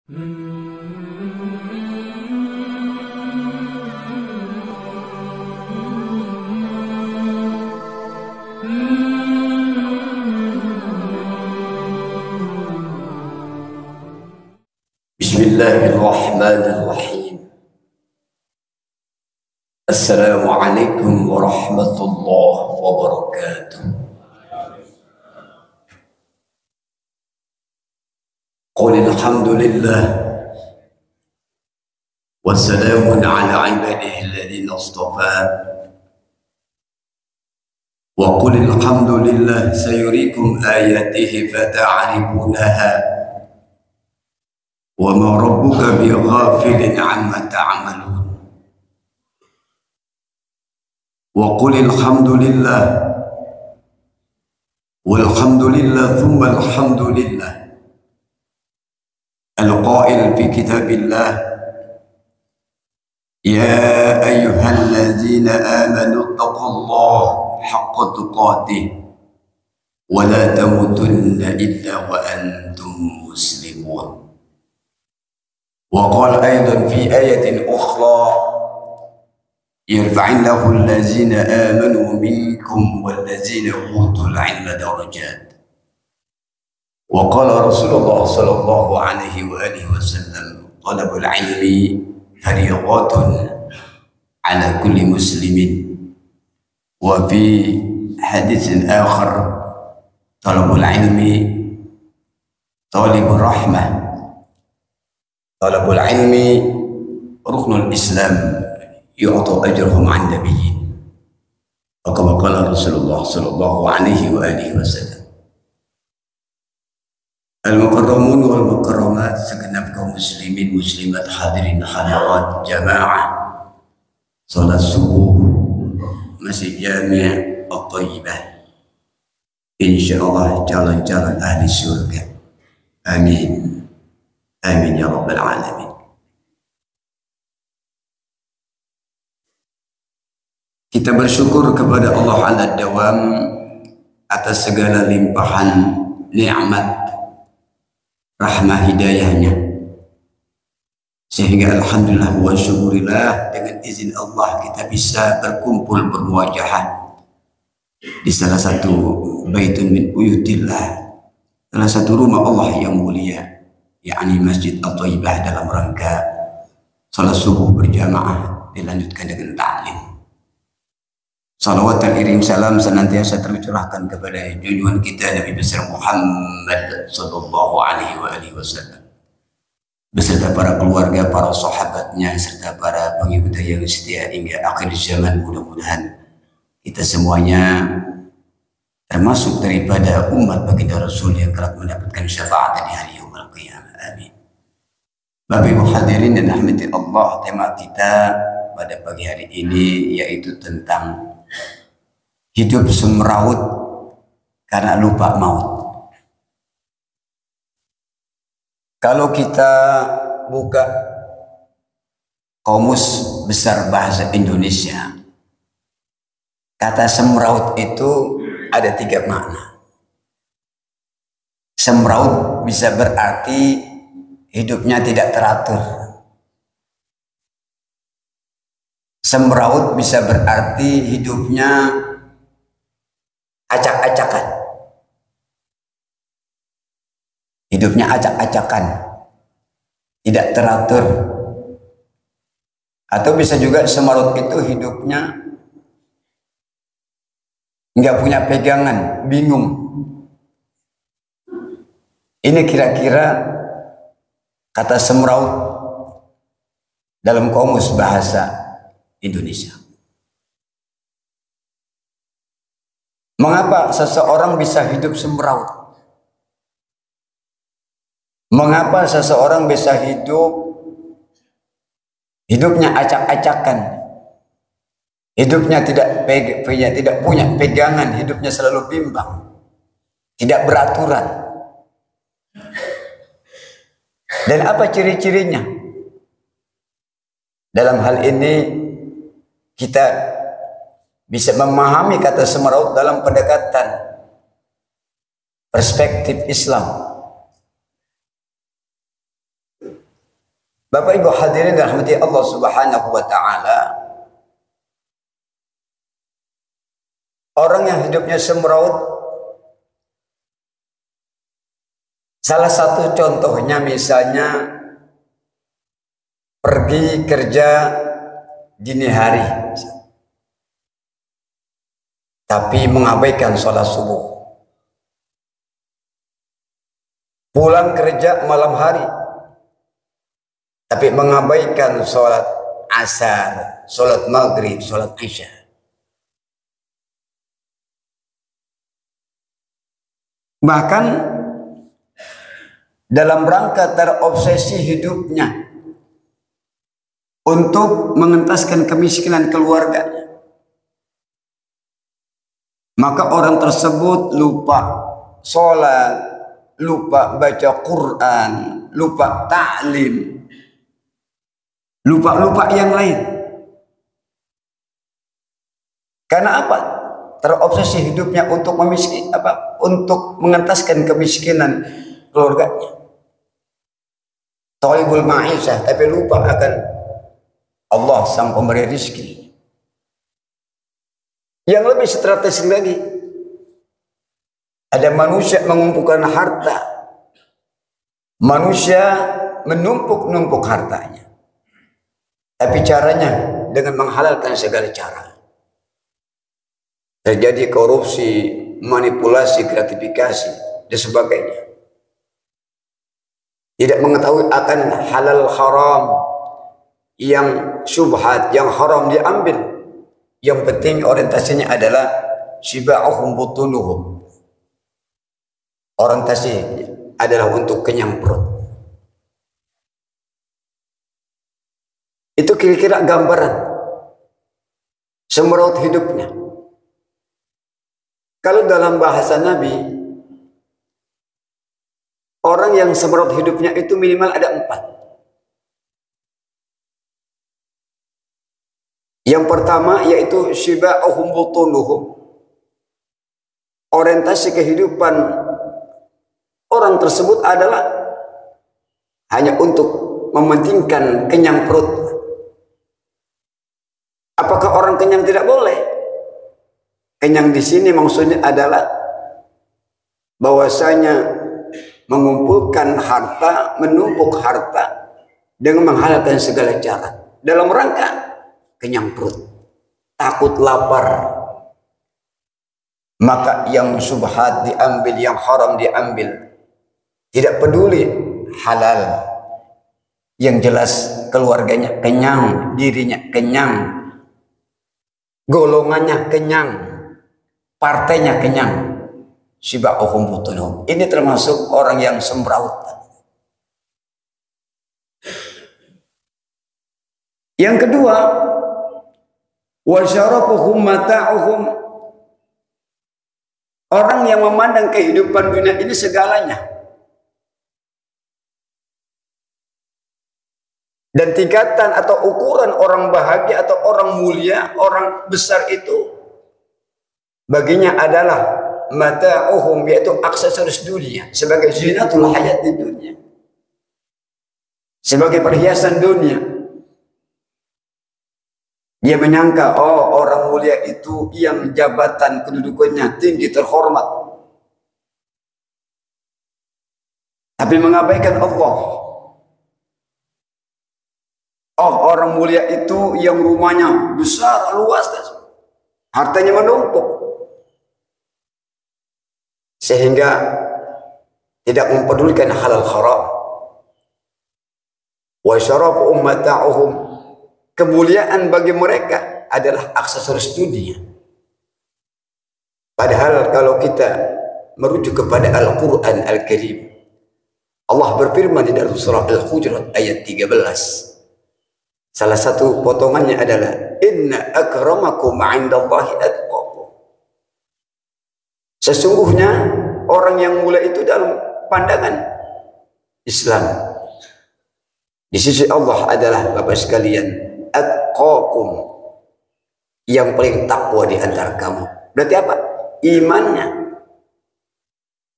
Bismillahirrahmanirrahim. Assalamualaikum warahmatullahi wabarakatuh. Qul alhamdulillah wassalamun ala ibadihi alladhina istafa. Wa qul alhamdulillah sayuriikum ayatihi fata'rifunaha. Wa ma rabbuka bighafilin 'amma ta'malun. Wa qul alhamdulillah walhamdulillah thumma alhamdulillah. Al-qail fi kitabillah, ya ayyuhalladzina amanu taqullaha haqqa tuqatih wa la tamutunna illa wa antum muslimun. Wa qala aidan fi ayatin ukhra, yarfa'illahu allazina amanu minkum wallazina utul ilma darajat. Wa qala Rasulullah sallallahu alaihi wa alihi wasallam, talabul ilmi fariidatun ala kulli muslimin. Wa fi haditsin akhar, talabul ilmi talibur rahmah, talabul ilmi ruknul islam yu'ta ajruhum 'an nabiyyin. Wa kama qala Rasulullah sallallahu alaihi wa alihi wasallam, al-mukarramun wal mukarramat, segenap kaum muslimin muslimat hadirin hadirat jamaah salat subuh Masjid Jami' At-Thayyibah, insyaallah calon-calon ahli surga. Amin. Amin ya rabbal alamin. Kita bersyukur kepada Allah ala dawam atas segala limpahan nikmat rahmah hidayahnya, sehingga alhamdulillah wa syukurillah, dengan izin Allah kita bisa berkumpul bermuajahah di salah satu baitun min buyutillah, salah satu rumah Allah yang mulia, yakni Masjid At-Thayyibah, dalam rangka salat subuh berjamaah dilanjutkan dengan ta'lim. Salawat dan iring salam senantiasa tercurahkan kepada junjungan kita Nabi besar Muhammad sallallahu alaihi wa alihi wasallam, beserta para keluarga, para sahabatnya, serta para pengikutnya yang setia hingga akhir zaman. Mudah-mudahan kita semuanya termasuk daripada umat baginda Rasul yang kelak mendapatkan syafaat di hari yaumul qiyamah. Amin. Bapak Ibu hadirin dan rahmati Allah, tema kita pada pagi hari ini yaitu tentang hidup semeraut karena lupa maut. Kalau kita buka Kamus Besar Bahasa Indonesia, kata semeraut itu ada 3 makna. Semeraut bisa berarti hidupnya tidak teratur. Semeraut bisa berarti hidupnya acak-acakan. Hidupnya acak-acakan, tidak teratur. Atau bisa juga semeraut itu hidupnya nggak punya pegangan, bingung. Ini kira-kira kata semeraut dalam Kamus Bahasa Indonesia. Mengapa seseorang bisa hidup semeraut? Mengapa seseorang bisa hidupnya acak-acakan? Hidupnya tidak punya pegangan, hidupnya selalu bimbang, tidak beraturan. Dan apa ciri-cirinya? Dalam hal ini kita bisa memahami kata semeraut dalam pendekatan perspektif Islam. Bapak Ibu hadirin rahmati Allah Subhanahu wa taala, orang yang hidupnya semraut, salah satu contohnya misalnya pergi kerja dini hari tapi mengabaikan sholat subuh, pulang kerja malam hari tapi mengabaikan sholat asar, sholat maghrib, sholat isya. Bahkan dalam rangka terobsesi hidupnya untuk mengentaskan kemiskinan keluarganya, maka orang tersebut lupa sholat, lupa baca Quran, lupa ta'lim, lupa yang lain. Karena apa? Terobsesi hidupnya untuk untuk mengentaskan kemiskinan keluarganya. Thalibul ma'isyah, tapi lupa akan Allah sang pemberi rizki. Yang lebih strategis lagi, ada manusia mengumpulkan harta, manusia menumpuk-numpuk hartanya, tapi caranya dengan menghalalkan segala cara. Terjadi korupsi, manipulasi, gratifikasi, dan sebagainya. Tidak mengetahui akan halal haram, yang syubhat, yang haram diambil. Yang penting orientasinya adalah shiba'uhum butunuhum. Orientasi adalah untuk kenyang perut. Itu kira-kira gambaran semraut hidupnya. Kalau dalam bahasa Nabi, orang yang semraut hidupnya itu minimal ada 4. Yang pertama yaitu shiba'uhum butunuhum. Orientasi kehidupan orang tersebut adalah hanya untuk mementingkan kenyang perut. Apakah orang kenyang tidak boleh? Kenyang di sini maksudnya adalah bahwasanya mengumpulkan harta, menumpuk harta dengan menghalalkan segala cara dalam rangka kenyang perut, takut lapar. Maka yang subhat diambil, yang haram diambil. Tidak peduli halal. Yang jelas keluarganya kenyang, dirinya kenyang, golongannya kenyang, partainya kenyang. Shiba'uhum butunuhum. Ini termasuk orang yang semraut. Yang kedua, wa syarafuhum mata'uhum. Orang yang memandang kehidupan dunia ini segalanya. Dan tingkatan atau ukuran orang bahagia atau orang mulia, orang besar itu baginya adalah mata'uhum, yaitu aksesoris dunia, sebagai zinatul hayat di dunia, sebagai perhiasan dunia. Dia menyangka, oh orang mulia itu yang jabatan kedudukannya tinggi, terhormat, tapi mengabaikan Allah. Oh orang mulia itu yang rumahnya besar, luas, hartanya menumpuk, sehingga tidak mempedulikan halal haram. Wa syarafu mata'uhum, kemuliaan bagi mereka adalah aksesoris dunia. Padahal kalau kita merujuk kepada Al-Quran Al-Karim, Allah berfirman di dalam surah Al-Hujurat ayat 13. Salah satu potongannya adalah inna akramakum 'indallahi atqakum. Sesungguhnya orang yang mulia itu dalam pandangan Islam di sisi Allah adalah Bapak sekalian atqakum, yang paling takwa di antara kamu. Berarti apa? Imannya,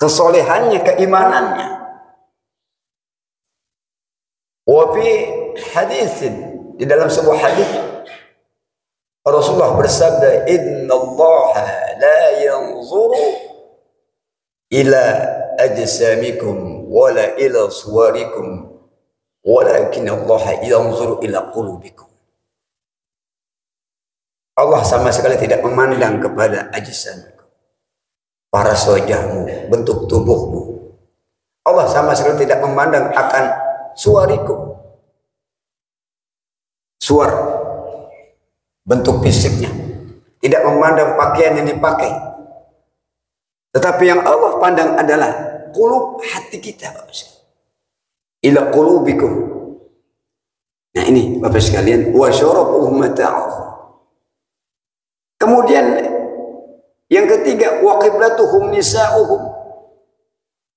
kesolehannya, keimanannya. Wa fi haditsin, di dalam sebuah hadis Rasulullah bersabda, innallaha la yanzuru ila ajsamikum wala ila suwarikum walakin Allah yanzuru ila qulubikum. Allah sama sekali tidak memandang kepada ajsamikum, para wajahmu, bentuk tubuhmu. Allah sama sekali tidak memandang akan suwarikum, suar, bentuk fisiknya, tidak memandang pakaian yang dipakai. Tetapi yang Allah pandang adalah qulub, hati kita, Bapak sekalian. Ila qulubikum. Nah ini Bapak sekalian, wa syarabuhum mata'ahum. Kemudian yang ketiga, wa qiblatuhum nisa'uhum.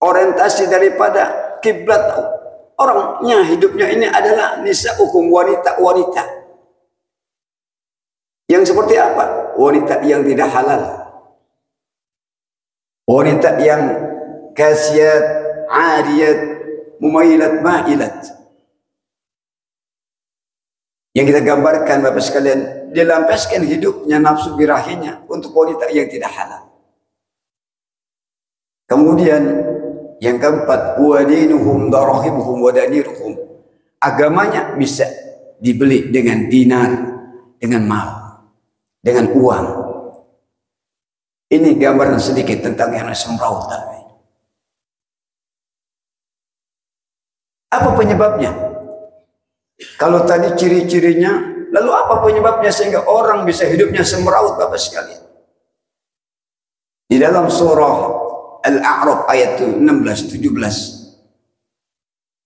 Orientasi daripada kiblat orangnya, hidupnya ini adalah nisa'uhum, wanita-wanita. Yang seperti apa? Wanita yang tidak halal, wanita yang kasiyat, ariyat, mumailat, ma'ilat. Yang kita gambarkan Bapak sekalian, dilampiaskan hidupnya, nafsu birahinya untuk wanita yang tidak halal. Kemudian yang keempat, wadinuhum darahimuhum wadaniruhum. Agamanya bisa dibeli dengan dinar, dengan mal, dengan uang. Ini gambaran sedikit tentang yang semraut. Apa penyebabnya? Kalau tadi ciri-cirinya, lalu apa penyebabnya sehingga orang bisa hidupnya semraut Bapak sekalian? Di dalam surah Al-A'raf ayat 16-17.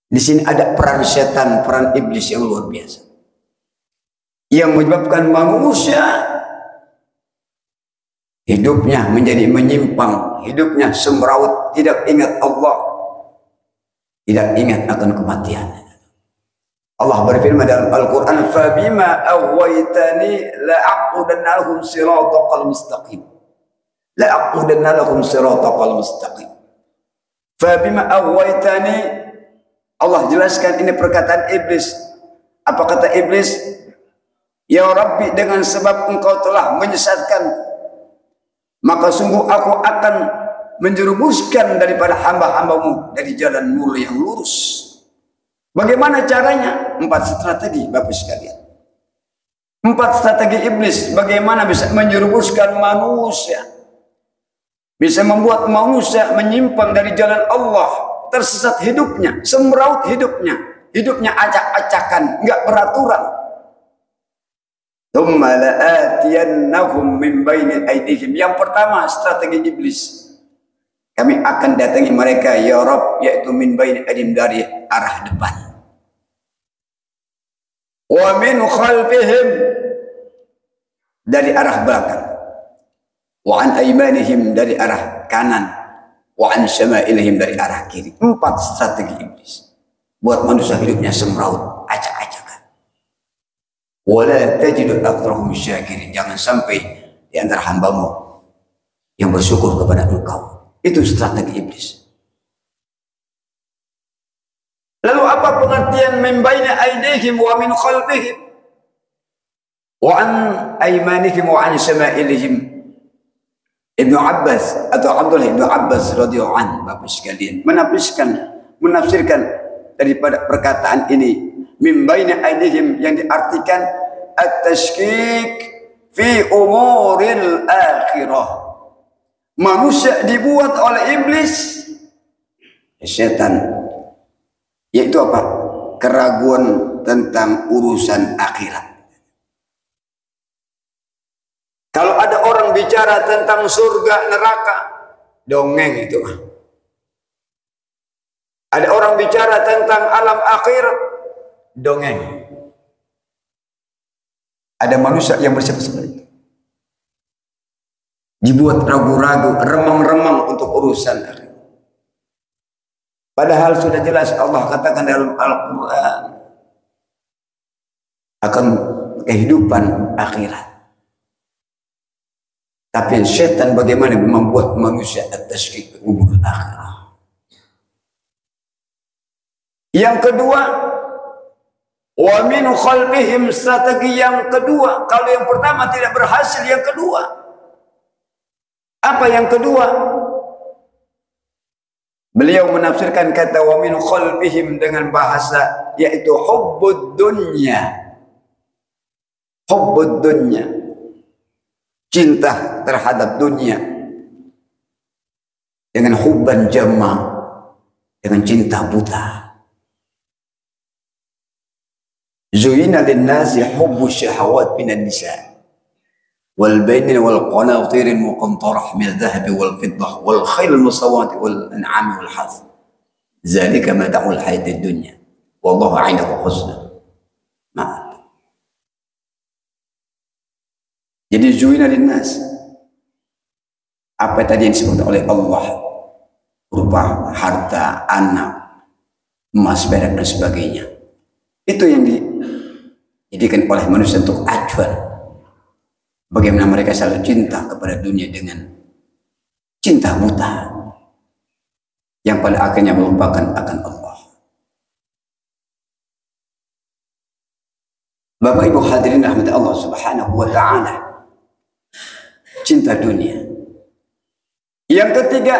Di sini ada peran setan, peran iblis yang luar biasa, yang menyebabkan manusia hidupnya menjadi menyimpang, hidupnya semraut, tidak ingat Allah, tidak ingat akan kematian. Allah berfirman dalam Al-Quran, فَبِمَا أَغْوَيْتَنِي لَأَقْعُدَنَّ لَهُمْ صِرَاطَكَ الْمُسْتَقِيمَ لَأَقْعُدَنَّ لَهُمْ صِرَاطَكَ الْمُسْتَقِيمَ. فَبِمَا أَغْوَيْتَنِي, Allah jelaskan ini perkataan iblis. Apa kata iblis? Ya Rabbi, dengan sebab engkau telah menyesatkan, maka sungguh aku akan menjerumuskan daripada hamba-hambamu dari jalan mulia yang lurus. Bagaimana caranya? 4 strategi Bapak sekalian. 4 strategi iblis bagaimana bisa menjerumuskan manusia, bisa membuat manusia menyimpang dari jalan Allah, tersesat hidupnya, semraut hidupnya, hidupnya acak-acakan, enggak beraturan. Tsumma la'atiyannahum min baini aydihim. Yang pertama strategi iblis, kami akan datangi mereka ya Rabb, yaitu min baini aydihim, dari arah depan. Wa min khalfihim, dari arah belakang. Wa an aymanihim, dari arah kanan. Wa an syama'ilihim, dari arah kiri. 4 strategi iblis buat manusia hidupnya semraut, acak-acakan. Wala tajidu aktsarahum syakirin. Jangan sampai di antara hambamu yang bersyukur kepada engkau. Itu strategi iblis. Lalu apa pengertian min baini aydihim wa min khalfihim wa an aymanihim wa an syama'ilihim? Ibnu Abbas atau Abdullah Ibnu Abbas radhiyallahu anhu, Bapak sekalian, menafsirkan daripada perkataan ini min baini aydihim, yang diartikan at-tashkik fi umuril akhirah. Manusia dibuat oleh iblis, setan, yaitu apa? Keraguan tentang urusan akhirat. Kalau ada orang bicara tentang surga neraka, dongeng itu. Ada orang bicara tentang alam akhirat, dongeng. Ada manusia yang bersifat seperti itu, dibuat ragu-ragu, remang-remang untuk urusan akhirat. Padahal sudah jelas Allah katakan dalam Al-Quran akan kehidupan akhirat. Tapi syaitan bagaimana membuat manusia at-tashkik ke umur akhirah. Yang kedua, Wa min khalfihim, strategi yang kedua. Kalau yang pertama tidak berhasil, yang kedua. Apa yang kedua? Beliau menafsirkan kata wa min khalfihim dengan bahasa yaitu hubbud dunya. Hubbud dunya. Cinta terhadap dunia. Dengan hubban jamma, dengan cinta buta. Zuyina linnasi hubbu syahawat minan nisa wal bainin wal qanatir al muqantarah min adh-dhahab wal fiddah wal khayl al musawwat wal an'am wal harth zalika mata'ul hayatid dunya wallahu 'indahu husnul ma'ab. Jadi zuyina linnas, apa tadi yang disebut oleh Allah berupa harta, anak, emas, perak dan sebagainya, itu yang dijadikan oleh manusia untuk acuan bagaimana mereka selalu cinta kepada dunia dengan cinta buta yang pada akhirnya melupakan akan Allah. Bapak Ibu hadirin rahmat Allah Subhanahu wa taala, cinta dunia. Yang ketiga,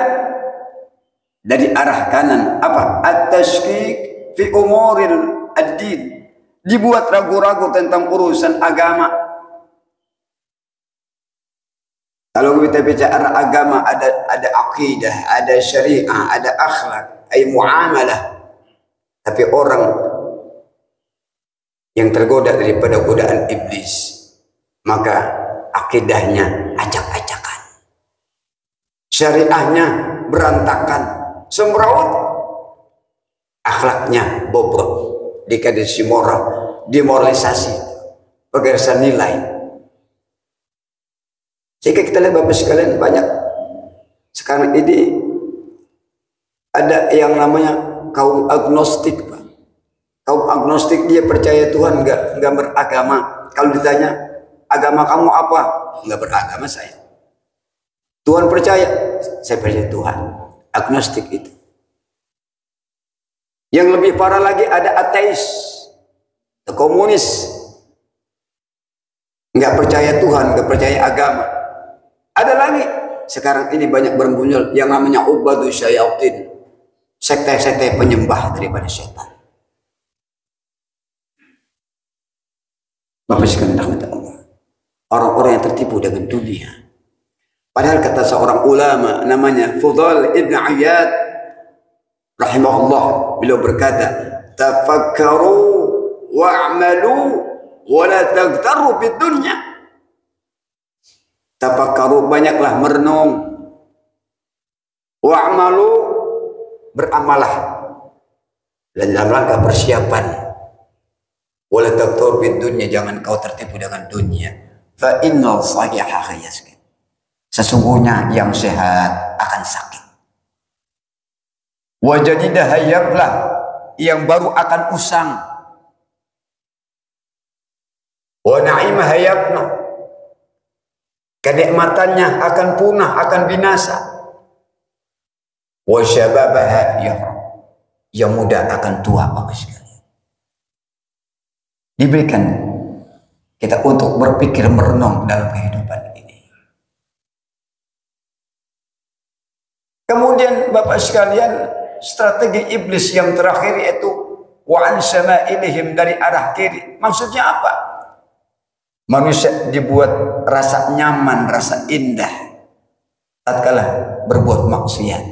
dari arah kanan apa? At-tashkik fi umuril ad-din. Dibuat ragu-ragu tentang urusan agama. Kalau kita bicara agama, ada akidah, ada syariah, ada akhlak, ay muamalah. Tapi orang yang tergoda daripada godaan iblis, maka akidahnya acak-acakan, syariahnya berantakan, semrawut, akhlaknya bobrok, dikadensi moral, demoralisasi, pergerasan nilai. Jika kita lihat Bapak sekalian, banyak sekarang ini ada yang namanya kaum agnostik, Pak. Kaum agnostik, dia percaya Tuhan, nggak beragama. Kalau ditanya agama kamu apa, nggak beragama saya. Tuhan percaya, saya percaya Tuhan. Agnostik itu. Yang lebih parah lagi ada ateis, komunis, nggak percaya Tuhan, nggak percaya agama. Ada lagi sekarang ini banyak bermuncual yang namanya ubadu syayatin, sekte-sekte penyembah daripada setan. Bapak sekalian rahmat Allah, orang-orang yang tertipu dengan dunia. Padahal kata seorang ulama namanya Fudhal ibn Iyad rahimahullah, beliau berkata, tafakkaru wa'malu wa la taghtaru bid dunya. Tafakkaru, banyaklah merenung, wa'malu, beramalah, dan dalam rangka persiapan, wa la taghtaru bid dunya, jangan kau tertipu dengan dunia. Fa innal sahiha yaskin, sesungguhnya yang sehat akan sakit. Wajadidah hayablah, yang baru akan usang. Wa na'imah hayabna, kenikmatannya akan punah, akan binasa. Wa syababaha yahram, yang muda akan tua. Bapak sekalian, diberikan kita untuk berpikir merenung dalam kehidupan ini. Kemudian Bapak sekalian, strategi iblis yang terakhir yaitu wa an sama'ilihim, dari arah kiri. Maksudnya apa? Manusia dibuat rasa nyaman, rasa indah tatkala berbuat maksiat.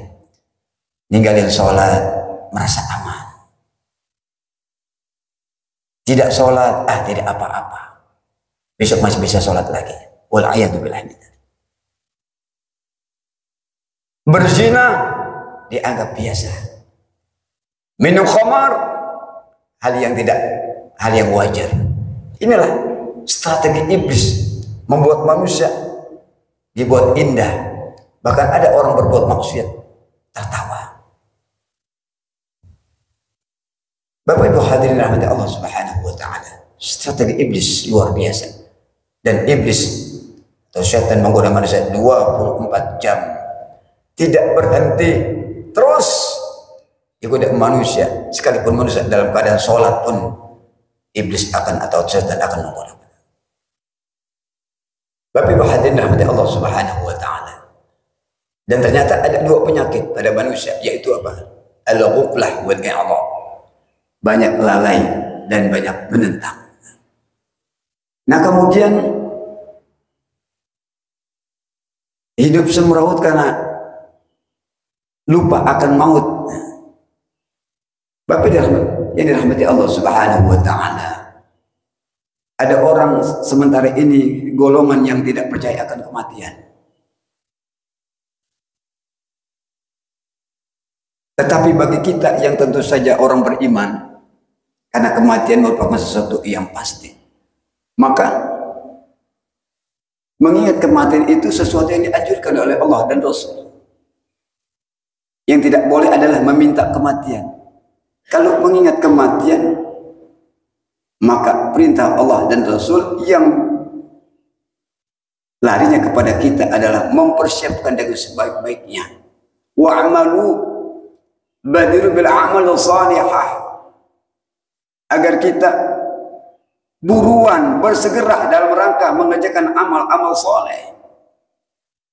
Ninggalin sholat merasa aman. Tidak sholat, tidak apa-apa. Besok masih bisa sholat lagi. Wal a'yadu billah. Berzina dianggap biasa. Minum khamar hal yang wajar. Inilah strategi iblis, membuat manusia dibuat indah. Bahkan ada orang berbuat maksiat tertawa. Bapak Ibu hadirin rahmati Allah Subhanahu wa taala, strategi iblis luar biasa. Dan iblis atau syaitan menggoda manusia 24 jam, tidak berhenti, terus digoda manusia. Sekalipun manusia dalam keadaan sholat pun iblis akan atau setan akan menggoda. Bapak Ibu hadirin rahmati Allah Subhanahu wa taala. Dan ternyata ada dua penyakit pada manusia, yaitu apa? Al-ghuflah wal i'rad. Banyak lalai dan banyak menentang. Nah, kemudian hidup semrawut karena lupa akan maut. Bapak yang dirahmati Allah Subhanahu wa taala. Ada orang sementara ini golongan yang tidak percaya akan kematian. Tetapi bagi kita yang tentu saja orang beriman, karena kematian merupakan sesuatu yang pasti, maka mengingat kematian itu sesuatu yang dianjurkan oleh Allah dan Rasul. Yang tidak boleh adalah meminta kematian. Kalau mengingat kematian, maka perintah Allah dan Rasul yang larinya kepada kita adalah mempersiapkan dengan sebaik-baiknya. Wa'amalu badiru bil amal salihah, agar kita buruan bersegera dalam rangka mengerjakan amal-amal soleh.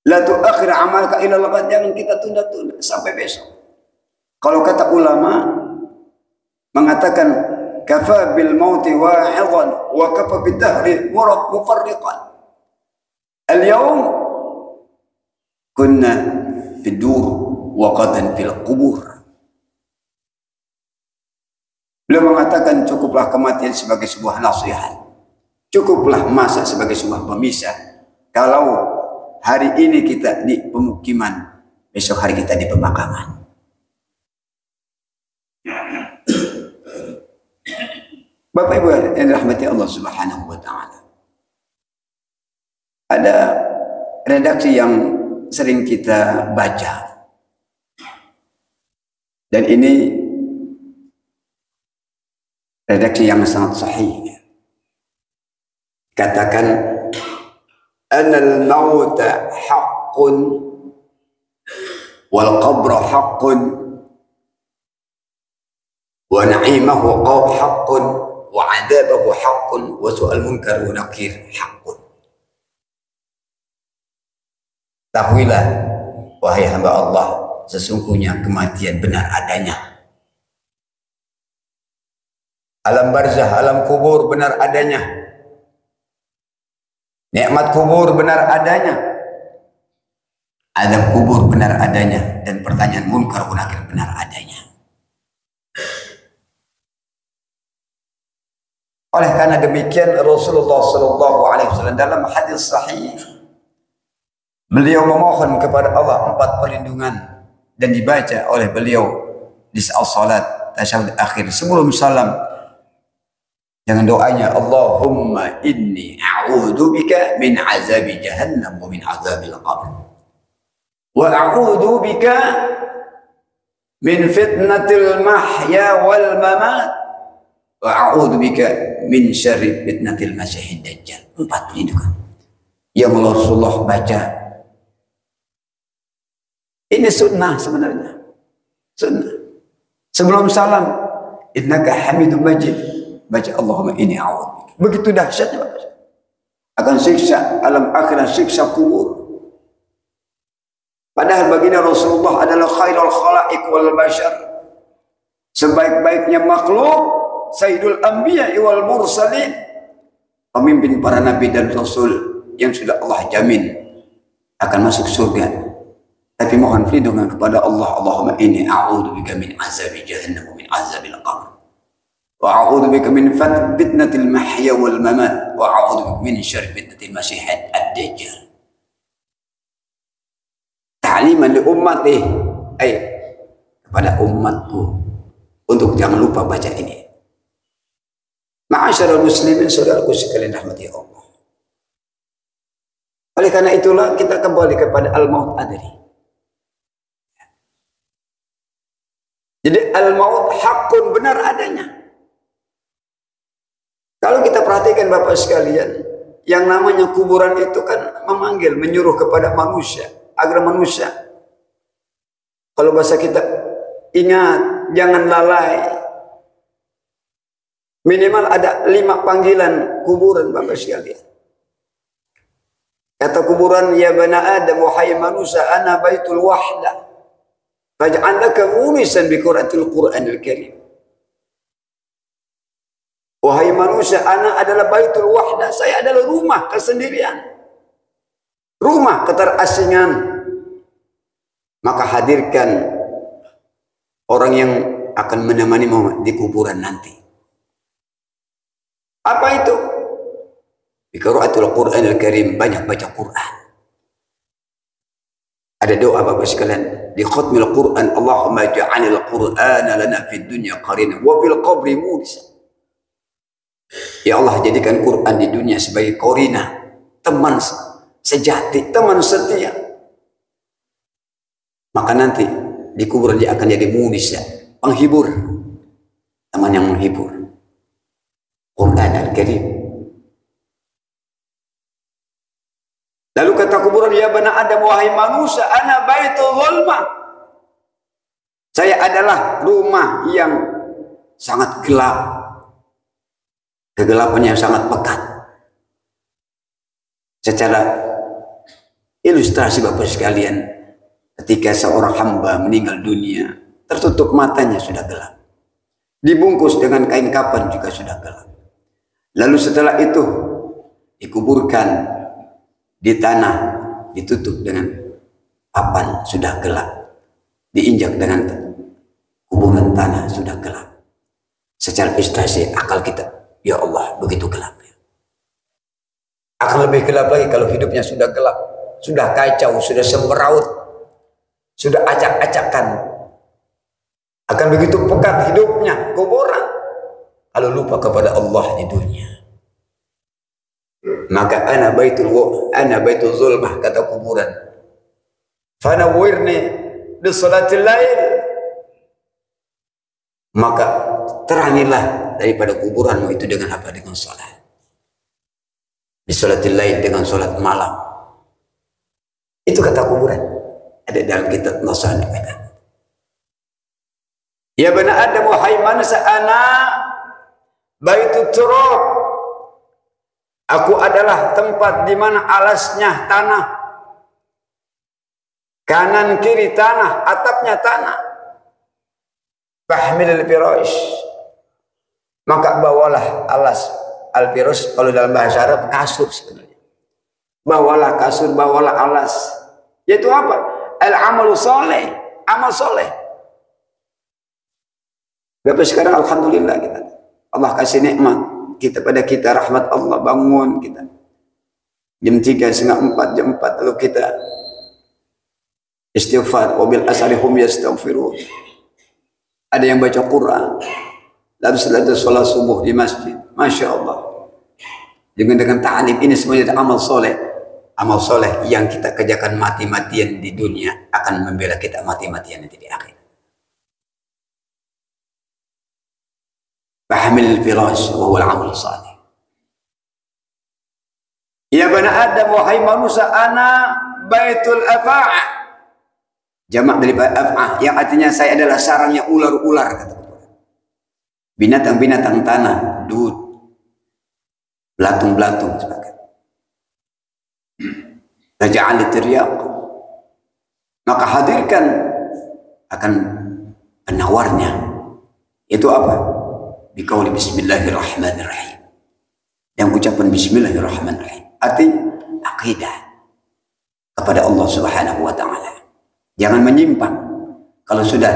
La tu'akhir amalka ila al-ghad, jangan kita tunda-tunda sampai besok. Kalau kata ulama mengatakan kafa bil mauti wa'idhan wa kafa bid dahri mufarriqan. Al-yawm kunna fid dur wa qadan fil qubur. Beliau mengatakan cukuplah kematian sebagai sebuah nasihat, cukuplah masa sebagai sebuah pemisah. Kalau hari ini kita di pemukiman, besok hari kita di pemakaman. Bapak Ibu yang dirahmati Allah Subhanahu wa taala. Ada redaksi yang sering kita baca. Dan ini redaksi yang sangat sahih. Katakan anal mauta haqqun wal qabra haqqun wa na'imahu haqqun wa 'adabahu haqqun wa su'al munkar wa nakir haqqun. Tahuilah wahai hamba Allah, sesungguhnya kematian benar adanya. Alam barzah, alam kubur benar adanya. Nikmat kubur benar adanya. Azab kubur benar adanya, dan pertanyaan munkar wa nakir benar adanya. Oleh karena demikian Rasulullah SAW dalam hadis sahih, beliau memohon kepada Allah 4 perlindungan dan dibaca oleh beliau di saat salat tasyahud akhir sebelum salam. Dengan doanya, Allahumma inni a'udzubika min azabi jahannam wa min azabil qabr wa a'udzu bika min fitnatil mahya wal mamat wa a'udzu bika min syarri fitnatil masiihid dajjal. 4 perlindungan yang Rasulullah baca. Ini sunnah sebenarnya. Sunnah. Sebelum salam, innaka hamidum majid, baca Allahumma inni a'udzubika. Begitu dahsyatnya Bapak. Akan siksa alam akhirat, siksa kubur. Padahal baginda Rasulullah adalah khairul khalaiq wal bashar. Sebaik-baiknya makhluk, Sayyidul Anbiya wal Mursalin, pemimpin para nabi dan rasul yang sudah Allah jamin akan masuk surga. Tapi mohon perlindungan kepada Allah, Allahumma inni a'udzubika min azabi jahannam wa min azabil qabr wa a'udzubika min fitnatil mahya wal mamat wa a'udzubika min syarri fitnatil masiihid ad-dajjal. Ta'liman li ummati, kepada umatku untuk jangan lupa baca ini. Ma'asyiral muslimin, saudaraku sekalian rahmati Allah. Oleh karena itulah kita kembali kepada al-maut adri. Jadi al-maut hakun benar adanya. Kalau kita perhatikan Bapak sekalian, yang namanya kuburan itu kan memanggil, menyuruh kepada manusia, agar manusia, kalau bahasa kita, ingat, jangan lalai. Minimal ada 5 panggilan kuburan Bapak sekalian. Kata kuburan, ya bana Adam, wahai manusia, ana baitul wahda. Faj'al laka munisan bi qiraatil Qur'anil Karim. Wahai manusia, ana adalah baitul wahda. Saya adalah rumah kesendirian. Rumah keterasingan. Maka hadirkan orang yang akan menemani di kuburan nanti. Apa itu? Bi qiraatil Qur'anil Karim, banyak baca Quran. Ada doa Bapak sekalian, di khatmil Quran, Allahumma ja'alil Qur'ana lana fid dunya qarina wa fil qabri munisa. Ya Allah, jadikan Quran di dunia sebagai qarina, teman sejati, teman setia. Maka nanti di kuburan dia akan jadi munisa, penghibur, teman yang menghibur. Quran Al-Karim. Lalu kata kuburan, ya bana Adam, wahai manusia, ana baitul zulmah. Saya adalah rumah yang sangat gelap. Kegelapannya sangat pekat. Secara ilustrasi Bapak sekalian, ketika seorang hamba meninggal dunia, tertutup matanya sudah gelap. Dibungkus dengan kain kapan juga sudah gelap. Lalu setelah itu dikuburkan di tanah, ditutup dengan papan, sudah gelap. Diinjak dengan kuburan tanah, sudah gelap. Secara ilustrasi akal kita, ya Allah, begitu gelapnya. Akan lebih gelap lagi kalau hidupnya sudah gelap, sudah kacau, sudah semeraut, sudah acak-acakan. Akan begitu pekat hidupnya, kuburan, kalau lupa kepada Allah di dunia. Maka ana baitul zulmah, kata kuburan. Fanawwirni bi salatil lail. Maka terangilah daripada kuburanmu itu dengan apa? Dengan salat. Bi salatil lail, dengan salat malam. Itu kata kuburan. Ada dalam kitab Nasanik. Ya bani Adam, wahai manusia, ana baitut turab. Aku adalah tempat di mana alasnya tanah, kanan kiri tanah, atapnya tanah. Fahmil al-firash, maka bawalah alas. Al-firash kalau dalam bahasa Arab kasur sebenarnya. Bawalah kasur, bawalah alas. Yaitu apa? Al-amalu soleh, amal soleh. Bapak sekarang alhamdulillah kita, Allah kasih nikmat kita pada kita, rahmat Allah, bangun kita jam 3, setengah 4, jam 4, lalu kita istighfar, wabil asarihum yastaghfirun. Ada yang baca Quran, lalu setelah itu sholat subuh di masjid. Masya Allah, dengan ta'lim ini semuanya amal soleh. Amal soleh yang kita kerjakan mati-matian di dunia akan membela kita mati-matian nanti di akhir. Fahmil al-firash wa huwa al-amal salih. Ya bani Adam, wahai manusia, ana baitul afa'ah. Jamak dari af'ah, yang artinya saya adalah sarangnya ular-ular, kata binatang-binatang tanah, dud, belatung-belatung sebagainya. Taja'al tiryaq, maka hadirkan akan penawarnya. Itu apa? Biqauli bismillahirrahmanirrahim. Yang ucapan bismillahirrahmanirrahim artinya akidah kepada Allah Subhanahu wa taala. Jangan menyimpang. Kalau sudah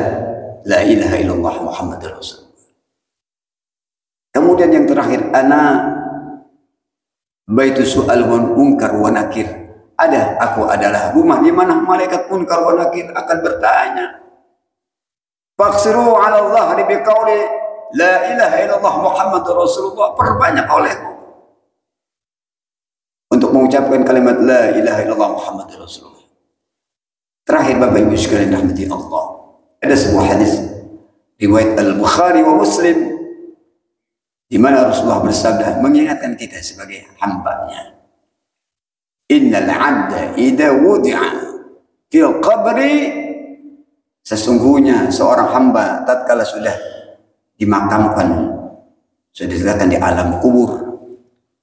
la ilaha illallah Muhammadur Rasulullah. Kemudian yang terakhir, ana baitu su'al wa munkar wa nakir. Aku adalah rumah di mana malaikat munkar wa nakir akan bertanya. Faqsiru 'ala Allah biqauli la ilaha illallah Muhammadur Rasulullah. Perbanyak olehmu untuk mengucapkan kalimat la ilaha illallah Muhammadur Rasulullah. Terakhir Bapak Ibu sekalian rahmati Allah, ada sebuah hadis riwayat Al-Bukhari wa Muslim di mana Rasulullah bersabda mengingatkan kita sebagai hamba-Nya. Innal 'abda idza wudi'a fil qabri, sesungguhnya seorang hamba tatkala sudah dimakamkan, sudah diletakkan di alam kubur,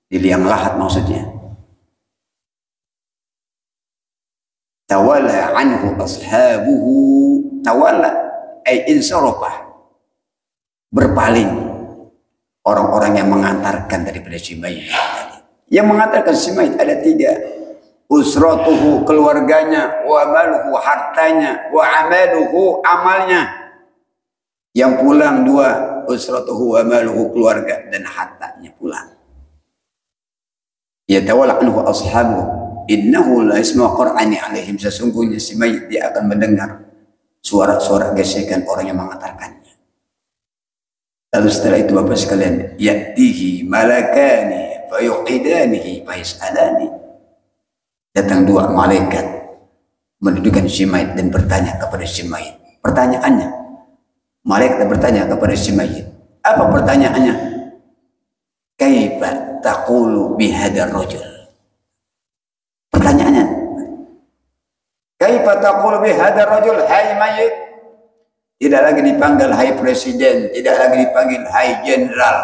di liang lahat maksudnya. Tawalla anhu ashabuhu, tawalla ay insarafa, berpaling orang-orang yang mengantarkan daripada si mayit tadi. Yang mengantarkan si mayit ada 3. Usratuhu, keluarganya, wa maluhu, hartanya, wa amaluhu, amalnya. Yang pulang 2, usratuhu wa maluhu, keluarga dan hartanya pulang. Yatawalla anhu ashabuhu innahu la yasma'u qur'ani alaihim, sesungguhnya si mayit dia akan mendengar suara-suara gesekan orang yang mengantarkannya. Lalu setelah itu Bapak sekalian, yatihi malakani fayuqidanihi fayas'alani, datang 2 malaikat mendudukan si mayit dan bertanya kepada si mayit. Pertanyaannya, malaikat bertanya kepada si mayit. Apa pertanyaannya? Kaifa taqulu bihadar rajul? Pertanyaannya, kaifa taqulu bihadar rajul, hai mayit. Tidak lagi dipanggil hai presiden, tidak lagi dipanggil hai jenderal,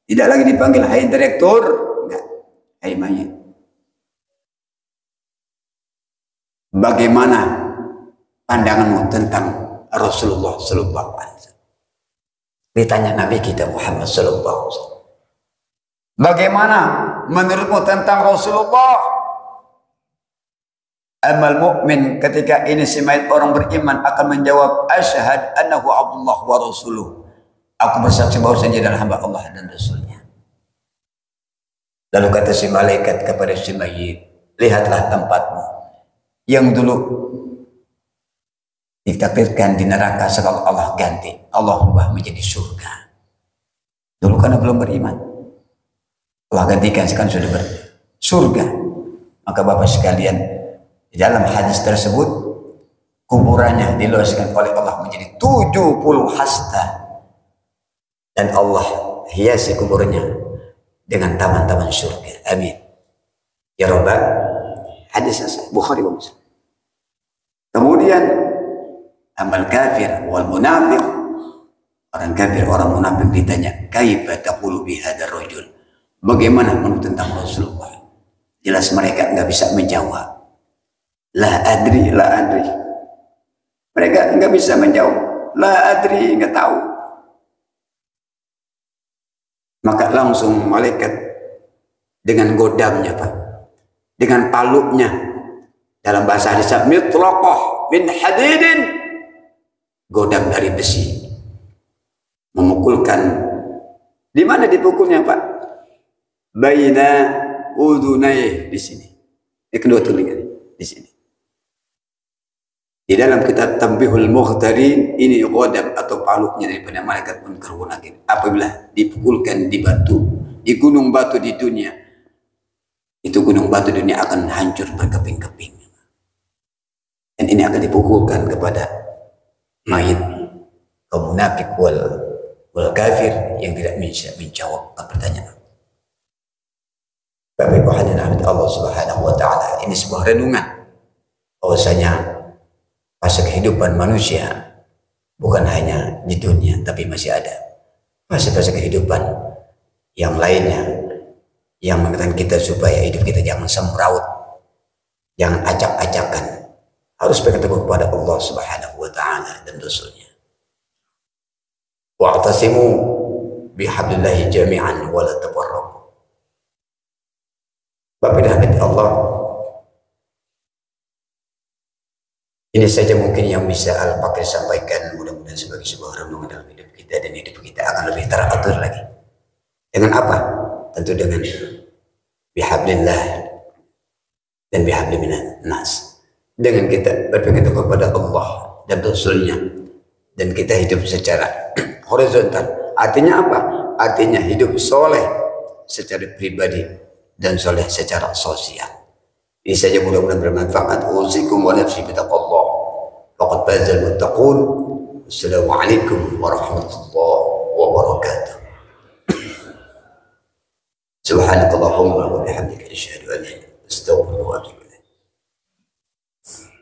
tidak lagi dipanggil hai direktur, enggak, hai mayit. Bagaimana pandanganmu tentang Rasulullah sallallahu alaihi wasallam? Ditanya Nabi kita Muhammad sallallahu alaihi wasallam. Bagaimana menurutmu tentang Rasulullah? Amal mukmin ketika ini si mayit orang beriman akan menjawab, asyhad annahu abdullah wa rasuluh. Aku bersaksi bahwasanya adalah hamba Allah dan Rasulnya. Lalu kata si malaikat kepada si mayit, lihatlah tempatmu yang dulu ditakdirkan di neraka, sekarang Allah ganti, Allah ubah menjadi surga. Dulu karena belum beriman, Allah gantikan sekarang sudah surga. Maka Bapak sekalian, di dalam hadis tersebut kuburannya diluaskan oleh Allah menjadi 70 hasta, dan Allah hiasi kuburnya dengan taman-taman surga. Amin ya Rabbal. Hadis Bukhari wa Muslim. Kemudian amal kafir wal munafiq, orang kafir orang munafik ditanya, kaifa taqulu bihadzal rajul? Bagaimana menurut tentang Rasulullah? Jelas mereka nggak bisa menjawab. La adri, la adri. Mereka nggak bisa menjawab. La adri, nggak tahu. Maka langsung malaikat dengan godamnya, Pak, dengan paluknya, dalam bahasa hadis, mitlaqah min hadidin, godam dari besi, memukulkan. Di mana dipukulnya, Pak? Baina udunai, di sini, di kedua telinga, di sini. Di dalam kitab Tanbihul Mukhtarin, ini godam atau paluknya daripada malaikat munkar wa nakir. Apabila dipukulkan di batu, di gunung batu di dunia, itu gunung batu dunia akan hancur berkeping-keping. Dan ini akan dipukulkan kepada mayit kaum munafik wal kafir yang tidak bisa menjawab pertanyaan. Bapak Ibu hadirin Allah Subhanahu wa taala, ini sebuah renungan bahwasanya fase kehidupan manusia bukan hanya di dunia, tapi masih ada fase-fase kehidupan yang lainnya yang mengatakan kita supaya hidup kita jangan semraut, jangan acak-acakan, harus pegang teguh kepada Allah Subhanahu wa taala dan Rasulnya. Wa'tasimu bihablillahi jami'an wa la tafarraqu. Bapak dan Allah, ini saja mungkin yang bisa Al-Bakri sampaikan, mudah-mudahan sebagai sebuah renungan dalam hidup kita, dan hidup kita akan lebih teratur lagi. Dengan apa? Tentu dengan bihablillah dan bihabliminan nas. Dengan kita berpegang teguh kepada Allah dan Rasulnya, dan kita hidup secara horizontal. Artinya apa? Artinya hidup soleh secara pribadi dan soleh secara sosial. Ini saja mudah-mudahan bermanfaat. Usikum wa nafsi bitaqallah. Faqad fazal muttaqun. Assalamualaikum warahmatullahi wabarakatuh. Subhanakallahumma wa bihamdika asyhadu an la ilaha illa anta astaghfiruka wa atubu ilaik.